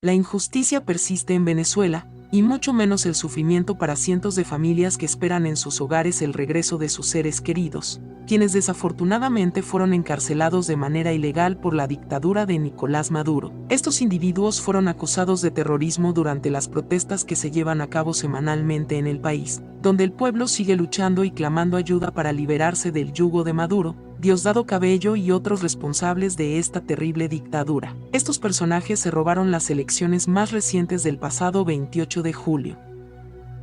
La injusticia persiste en Venezuela, y mucho menos el sufrimiento para cientos de familias que esperan en sus hogares el regreso de sus seres queridos, quienes desafortunadamente fueron encarcelados de manera ilegal por la dictadura de Nicolás Maduro. Estos individuos fueron acusados de terrorismo durante las protestas que se llevan a cabo semanalmente en el país, donde el pueblo sigue luchando y clamando ayuda para liberarse del yugo de Maduro, Diosdado Cabello y otros responsables de esta terrible dictadura. Estos personajes se robaron las elecciones más recientes del pasado 28 de julio.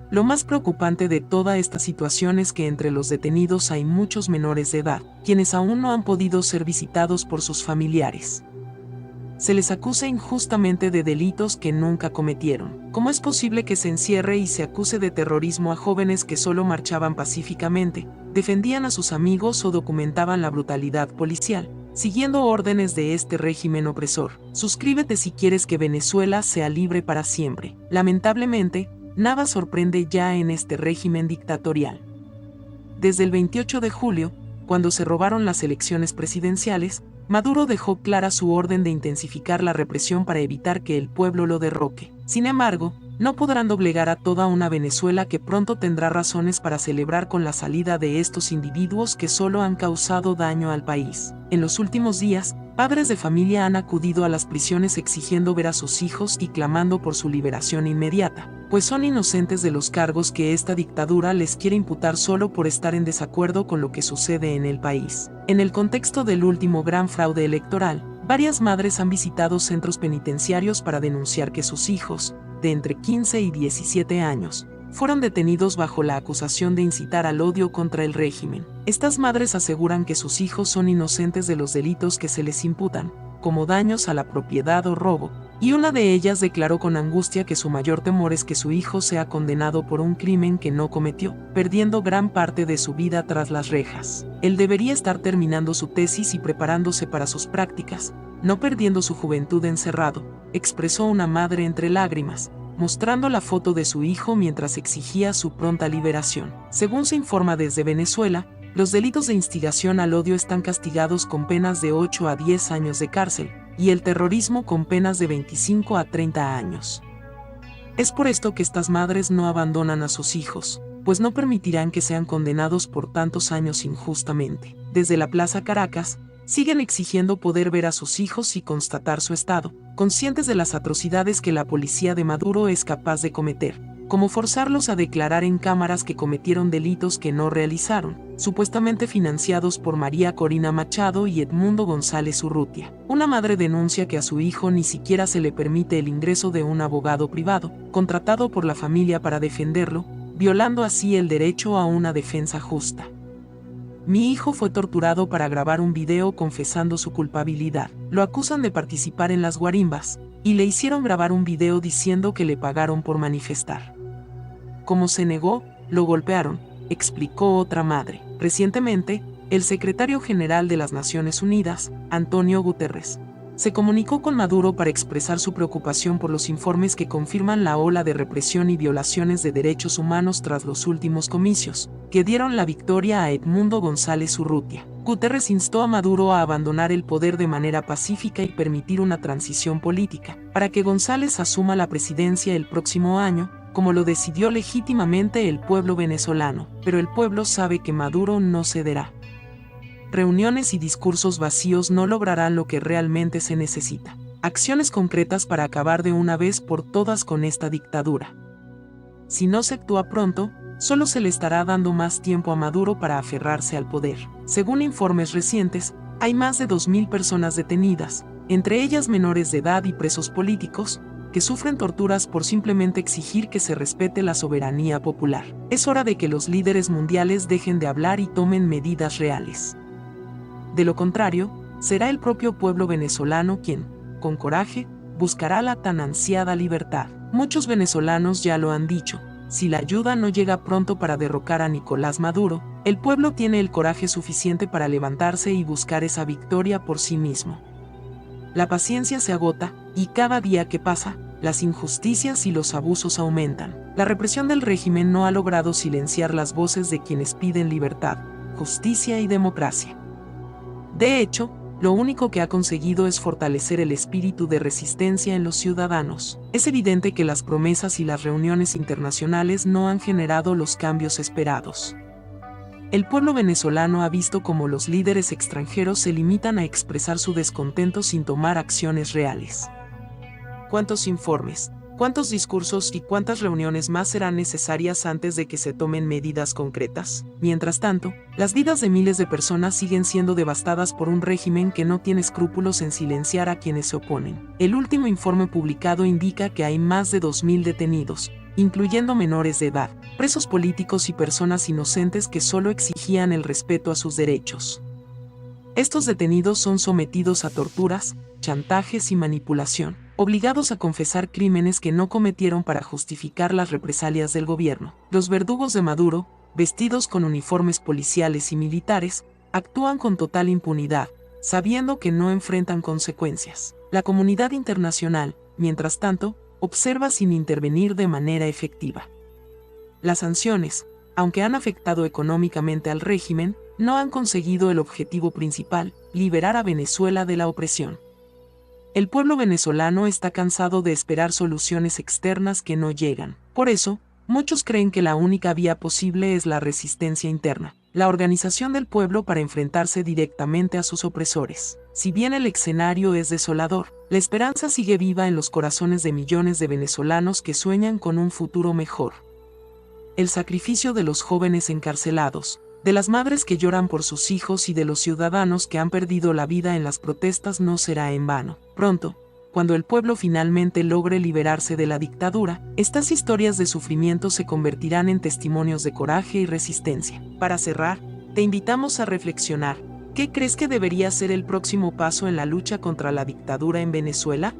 Lo más preocupante de toda esta situación es que entre los detenidos hay muchos menores de edad, quienes aún no han podido ser visitados por sus familiares. Se les acusa injustamente de delitos que nunca cometieron. ¿Cómo es posible que se encierre y se acuse de terrorismo a jóvenes que solo marchaban pacíficamente, defendían a sus amigos o documentaban la brutalidad policial, siguiendo órdenes de este régimen opresor? Suscríbete si quieres que Venezuela sea libre para siempre. Lamentablemente, nada sorprende ya en este régimen dictatorial. Desde el 28 de julio, cuando se robaron las elecciones presidenciales, Maduro dejó clara su orden de intensificar la represión para evitar que el pueblo lo derroque. Sin embargo, no podrán doblegar a toda una Venezuela que pronto tendrá razones para celebrar con la salida de estos individuos que solo han causado daño al país. En los últimos días, padres de familia han acudido a las prisiones exigiendo ver a sus hijos y clamando por su liberación inmediata, pues son inocentes de los cargos que esta dictadura les quiere imputar solo por estar en desacuerdo con lo que sucede en el país. En el contexto del último gran fraude electoral, varias madres han visitado centros penitenciarios para denunciar que sus hijos, de entre 15 y 17 años, fueron detenidos bajo la acusación de incitar al odio contra el régimen. Estas madres aseguran que sus hijos son inocentes de los delitos que se les imputan, como daños a la propiedad o robo, y una de ellas declaró con angustia que su mayor temor es que su hijo sea condenado por un crimen que no cometió, perdiendo gran parte de su vida tras las rejas. Él debería estar terminando su tesis y preparándose para sus prácticas, no perdiendo su juventud encerrado, expresó una madre entre lágrimas, mostrando la foto de su hijo mientras exigía su pronta liberación. Según se informa desde Venezuela, los delitos de instigación al odio están castigados con penas de 8 a 10 años de cárcel, y el terrorismo con penas de 25 a 30 años. Es por esto que estas madres no abandonan a sus hijos, pues no permitirán que sean condenados por tantos años injustamente. Desde la Plaza Caracas, siguen exigiendo poder ver a sus hijos y constatar su estado, conscientes de las atrocidades que la policía de Maduro es capaz de cometer, como forzarlos a declarar en cámaras que cometieron delitos que no realizaron, supuestamente financiados por María Corina Machado y Edmundo González Urrutia. Una madre denuncia que a su hijo ni siquiera se le permite el ingreso de un abogado privado, contratado por la familia para defenderlo, violando así el derecho a una defensa justa. Mi hijo fue torturado para grabar un video confesando su culpabilidad. Lo acusan de participar en las guarimbas, y le hicieron grabar un video diciendo que le pagaron por manifestar. Como se negó, lo golpearon, explicó otra madre. Recientemente, el secretario general de las Naciones Unidas, Antonio Guterres, se comunicó con Maduro para expresar su preocupación por los informes que confirman la ola de represión y violaciones de derechos humanos tras los últimos comicios, que dieron la victoria a Edmundo González Urrutia. Guterres instó a Maduro a abandonar el poder de manera pacífica y permitir una transición política, para que González asuma la presidencia el próximo año, como lo decidió legítimamente el pueblo venezolano, pero el pueblo sabe que Maduro no cederá. Reuniones y discursos vacíos no lograrán lo que realmente se necesita. Acciones concretas para acabar de una vez por todas con esta dictadura. Si no se actúa pronto, solo se le estará dando más tiempo a Maduro para aferrarse al poder. Según informes recientes, hay más de 2.000 personas detenidas, entre ellas menores de edad y presos políticos, que sufren torturas por simplemente exigir que se respete la soberanía popular. Es hora de que los líderes mundiales dejen de hablar y tomen medidas reales. De lo contrario, será el propio pueblo venezolano quien, con coraje, buscará la tan ansiada libertad. Muchos venezolanos ya lo han dicho, si la ayuda no llega pronto para derrocar a Nicolás Maduro, el pueblo tiene el coraje suficiente para levantarse y buscar esa victoria por sí mismo. La paciencia se agota, y cada día que pasa, las injusticias y los abusos aumentan. La represión del régimen no ha logrado silenciar las voces de quienes piden libertad, justicia y democracia. De hecho, lo único que ha conseguido es fortalecer el espíritu de resistencia en los ciudadanos. Es evidente que las promesas y las reuniones internacionales no han generado los cambios esperados. El pueblo venezolano ha visto cómo los líderes extranjeros se limitan a expresar su descontento sin tomar acciones reales. ¿Cuántos informes, cuántos discursos y cuántas reuniones más serán necesarias antes de que se tomen medidas concretas? Mientras tanto, las vidas de miles de personas siguen siendo devastadas por un régimen que no tiene escrúpulos en silenciar a quienes se oponen. El último informe publicado indica que hay más de 2.000 detenidos, incluyendo menores de edad, presos políticos y personas inocentes que solo exigían el respeto a sus derechos. Estos detenidos son sometidos a torturas, chantajes y manipulación, obligados a confesar crímenes que no cometieron para justificar las represalias del gobierno. Los verdugos de Maduro, vestidos con uniformes policiales y militares, actúan con total impunidad, sabiendo que no enfrentan consecuencias. La comunidad internacional, mientras tanto, observa sin intervenir de manera efectiva. Las sanciones, aunque han afectado económicamente al régimen, no han conseguido el objetivo principal, liberar a Venezuela de la opresión. El pueblo venezolano está cansado de esperar soluciones externas que no llegan. Por eso, muchos creen que la única vía posible es la resistencia interna, la organización del pueblo para enfrentarse directamente a sus opresores. Si bien el escenario es desolador, la esperanza sigue viva en los corazones de millones de venezolanos que sueñan con un futuro mejor. El sacrificio de los jóvenes encarcelados, de las madres que lloran por sus hijos y de los ciudadanos que han perdido la vida en las protestas no será en vano. Pronto, cuando el pueblo finalmente logre liberarse de la dictadura, estas historias de sufrimiento se convertirán en testimonios de coraje y resistencia. Para cerrar, te invitamos a reflexionar. ¿Qué crees que debería ser el próximo paso en la lucha contra la dictadura en Venezuela?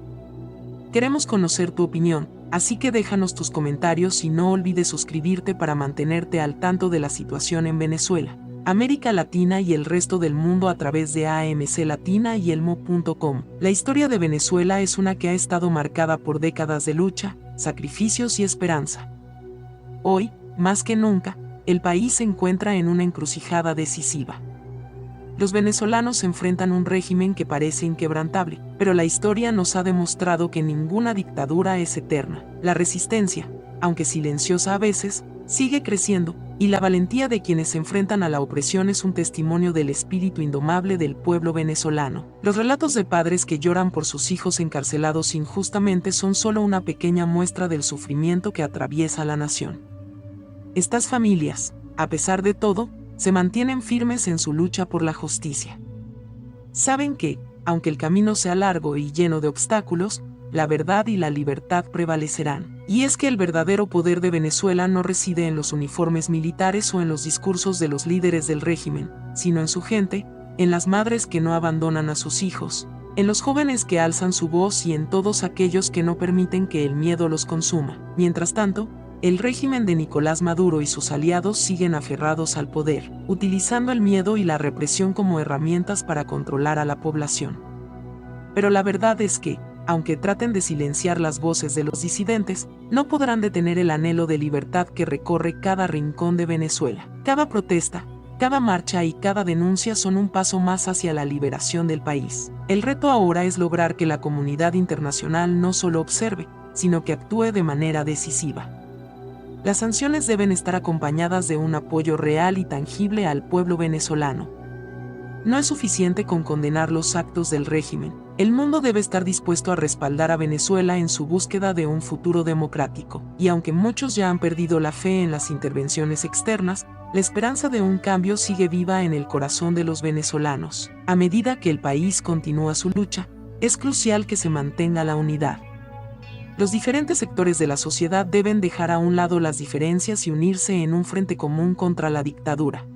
Queremos conocer tu opinión, así que déjanos tus comentarios y no olvides suscribirte para mantenerte al tanto de la situación en Venezuela, América Latina y el resto del mundo a través de AMC Latina y elmo.com. La historia de Venezuela es una que ha estado marcada por décadas de lucha, sacrificios y esperanza. Hoy, más que nunca, el país se encuentra en una encrucijada decisiva. Los venezolanos enfrentan un régimen que parece inquebrantable, pero la historia nos ha demostrado que ninguna dictadura es eterna. La resistencia, aunque silenciosa a veces, sigue creciendo, y la valentía de quienes se enfrentan a la opresión es un testimonio del espíritu indomable del pueblo venezolano. Los relatos de padres que lloran por sus hijos encarcelados injustamente son solo una pequeña muestra del sufrimiento que atraviesa la nación. Estas familias, a pesar de todo, se mantienen firmes en su lucha por la justicia. Saben que, aunque el camino sea largo y lleno de obstáculos, la verdad y la libertad prevalecerán. Y es que el verdadero poder de Venezuela no reside en los uniformes militares o en los discursos de los líderes del régimen, sino en su gente, en las madres que no abandonan a sus hijos, en los jóvenes que alzan su voz y en todos aquellos que no permiten que el miedo los consuma. Mientras tanto, el régimen de Nicolás Maduro y sus aliados siguen aferrados al poder, utilizando el miedo y la represión como herramientas para controlar a la población. Pero la verdad es que, aunque traten de silenciar las voces de los disidentes, no podrán detener el anhelo de libertad que recorre cada rincón de Venezuela. Cada protesta, cada marcha y cada denuncia son un paso más hacia la liberación del país. El reto ahora es lograr que la comunidad internacional no solo observe, sino que actúe de manera decisiva. Las sanciones deben estar acompañadas de un apoyo real y tangible al pueblo venezolano. No es suficiente con condenar los actos del régimen. El mundo debe estar dispuesto a respaldar a Venezuela en su búsqueda de un futuro democrático. Y aunque muchos ya han perdido la fe en las intervenciones externas, la esperanza de un cambio sigue viva en el corazón de los venezolanos. A medida que el país continúa su lucha, es crucial que se mantenga la unidad. Los diferentes sectores de la sociedad deben dejar a un lado las diferencias y unirse en un frente común contra la dictadura.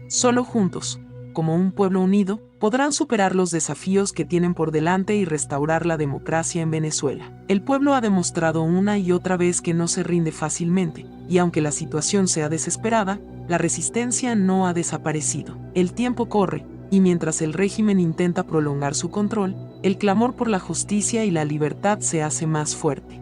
Solo juntos, como un pueblo unido, podrán superar los desafíos que tienen por delante y restaurar la democracia en Venezuela. El pueblo ha demostrado una y otra vez que no se rinde fácilmente, y aunque la situación sea desesperada, la resistencia no ha desaparecido. El tiempo corre, y mientras el régimen intenta prolongar su control, el clamor por la justicia y la libertad se hace más fuerte.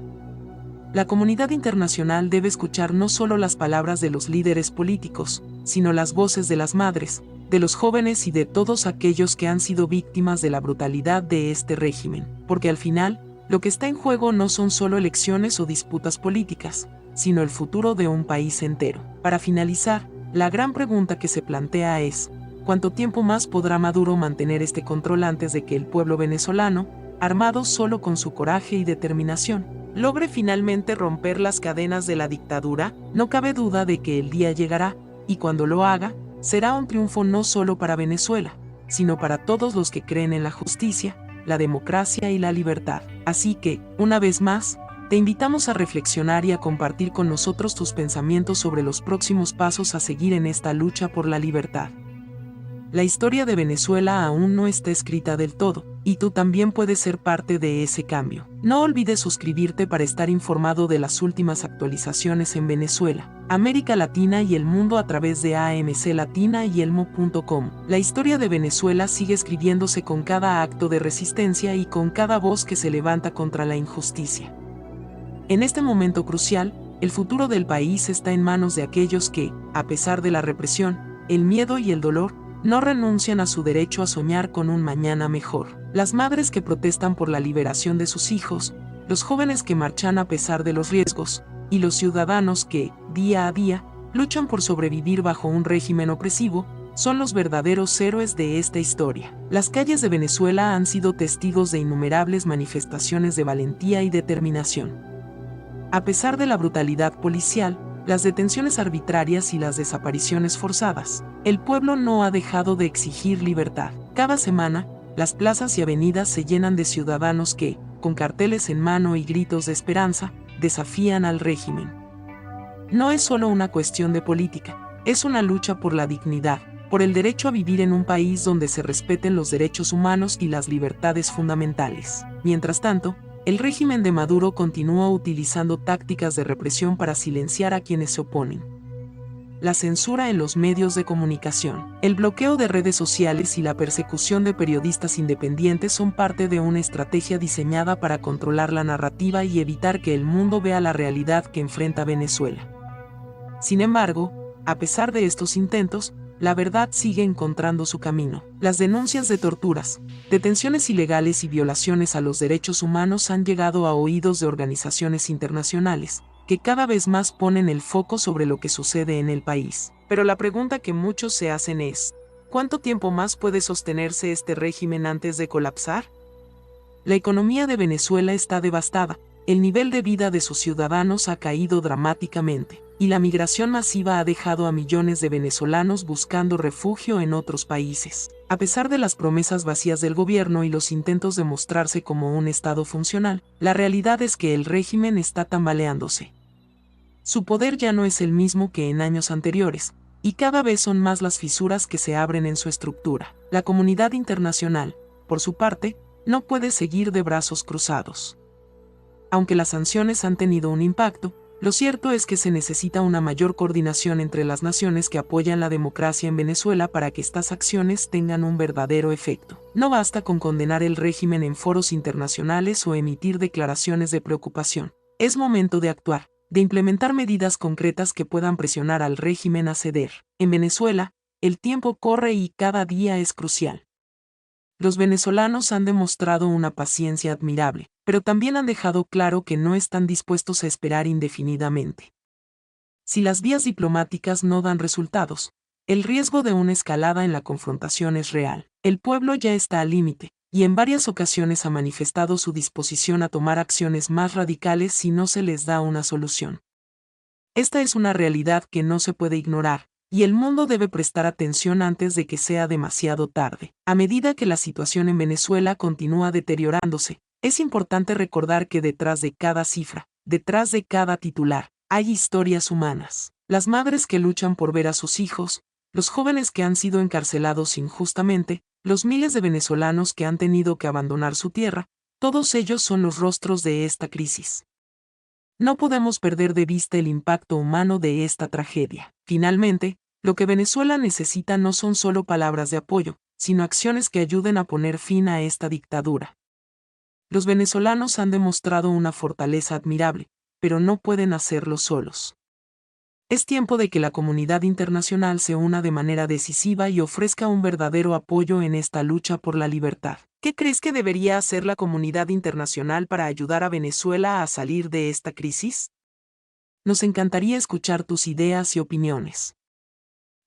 La comunidad internacional debe escuchar no solo las palabras de los líderes políticos, sino las voces de las madres, de los jóvenes y de todos aquellos que han sido víctimas de la brutalidad de este régimen, porque al final, lo que está en juego no son solo elecciones o disputas políticas, sino el futuro de un país entero. Para finalizar, la gran pregunta que se plantea es, ¿cuánto tiempo más podrá Maduro mantener este control antes de que el pueblo venezolano, armado solo con su coraje y determinación, logre finalmente romper las cadenas de la dictadura? No cabe duda de que el día llegará, y cuando lo haga, será un triunfo no solo para Venezuela, sino para todos los que creen en la justicia, la democracia y la libertad. Así que, una vez más, te invitamos a reflexionar y a compartir con nosotros tus pensamientos sobre los próximos pasos a seguir en esta lucha por la libertad. La historia de Venezuela aún no está escrita del todo, y tú también puedes ser parte de ese cambio. No olvides suscribirte para estar informado de las últimas actualizaciones en Venezuela, América Latina y el mundo a través de AMC Latina y elmo.com. La historia de Venezuela sigue escribiéndose con cada acto de resistencia y con cada voz que se levanta contra la injusticia. En este momento crucial, el futuro del país está en manos de aquellos que, a pesar de la represión, el miedo y el dolor, no renuncian a su derecho a soñar con un mañana mejor. Las madres que protestan por la liberación de sus hijos, los jóvenes que marchan a pesar de los riesgos, y los ciudadanos que, día a día, luchan por sobrevivir bajo un régimen opresivo, son los verdaderos héroes de esta historia. Las calles de Venezuela han sido testigos de innumerables manifestaciones de valentía y determinación. A pesar de la brutalidad policial, las detenciones arbitrarias y las desapariciones forzadas, el pueblo no ha dejado de exigir libertad. Cada semana, las plazas y avenidas se llenan de ciudadanos que, con carteles en mano y gritos de esperanza, desafían al régimen. No es solo una cuestión de política, es una lucha por la dignidad, por el derecho a vivir en un país donde se respeten los derechos humanos y las libertades fundamentales. Mientras tanto, el régimen de Maduro continúa utilizando tácticas de represión para silenciar a quienes se oponen. La censura en los medios de comunicación, el bloqueo de redes sociales y la persecución de periodistas independientes son parte de una estrategia diseñada para controlar la narrativa y evitar que el mundo vea la realidad que enfrenta Venezuela. Sin embargo, a pesar de estos intentos, la verdad sigue encontrando su camino. Las denuncias de torturas, detenciones ilegales y violaciones a los derechos humanos han llegado a oídos de organizaciones internacionales, que cada vez más ponen el foco sobre lo que sucede en el país. Pero la pregunta que muchos se hacen es, ¿cuánto tiempo más puede sostenerse este régimen antes de colapsar? La economía de Venezuela está devastada, el nivel de vida de sus ciudadanos ha caído dramáticamente, y la migración masiva ha dejado a millones de venezolanos buscando refugio en otros países. A pesar de las promesas vacías del gobierno y los intentos de mostrarse como un Estado funcional, la realidad es que el régimen está tambaleándose. Su poder ya no es el mismo que en años anteriores, y cada vez son más las fisuras que se abren en su estructura. La comunidad internacional, por su parte, no puede seguir de brazos cruzados. Aunque las sanciones han tenido un impacto, lo cierto es que se necesita una mayor coordinación entre las naciones que apoyan la democracia en Venezuela para que estas acciones tengan un verdadero efecto. No basta con condenar el régimen en foros internacionales o emitir declaraciones de preocupación. Es momento de actuar, de implementar medidas concretas que puedan presionar al régimen a ceder. En Venezuela, el tiempo corre y cada día es crucial. Los venezolanos han demostrado una paciencia admirable, pero también han dejado claro que no están dispuestos a esperar indefinidamente. Si las vías diplomáticas no dan resultados, el riesgo de una escalada en la confrontación es real. El pueblo ya está al límite, y en varias ocasiones ha manifestado su disposición a tomar acciones más radicales si no se les da una solución. Esta es una realidad que no se puede ignorar, y el mundo debe prestar atención antes de que sea demasiado tarde. A medida que la situación en Venezuela continúa deteriorándose, es importante recordar que detrás de cada cifra, detrás de cada titular, hay historias humanas. Las madres que luchan por ver a sus hijos, los jóvenes que han sido encarcelados injustamente, los miles de venezolanos que han tenido que abandonar su tierra, todos ellos son los rostros de esta crisis. No podemos perder de vista el impacto humano de esta tragedia. Finalmente, lo que Venezuela necesita no son solo palabras de apoyo, sino acciones que ayuden a poner fin a esta dictadura. Los venezolanos han demostrado una fortaleza admirable, pero no pueden hacerlo solos. Es tiempo de que la comunidad internacional se una de manera decisiva y ofrezca un verdadero apoyo en esta lucha por la libertad. ¿Qué crees que debería hacer la comunidad internacional para ayudar a Venezuela a salir de esta crisis? Nos encantaría escuchar tus ideas y opiniones.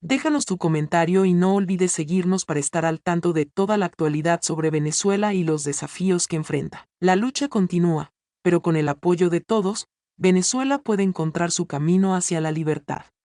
Déjanos tu comentario y no olvides seguirnos para estar al tanto de toda la actualidad sobre Venezuela y los desafíos que enfrenta. La lucha continúa, pero con el apoyo de todos, Venezuela puede encontrar su camino hacia la libertad.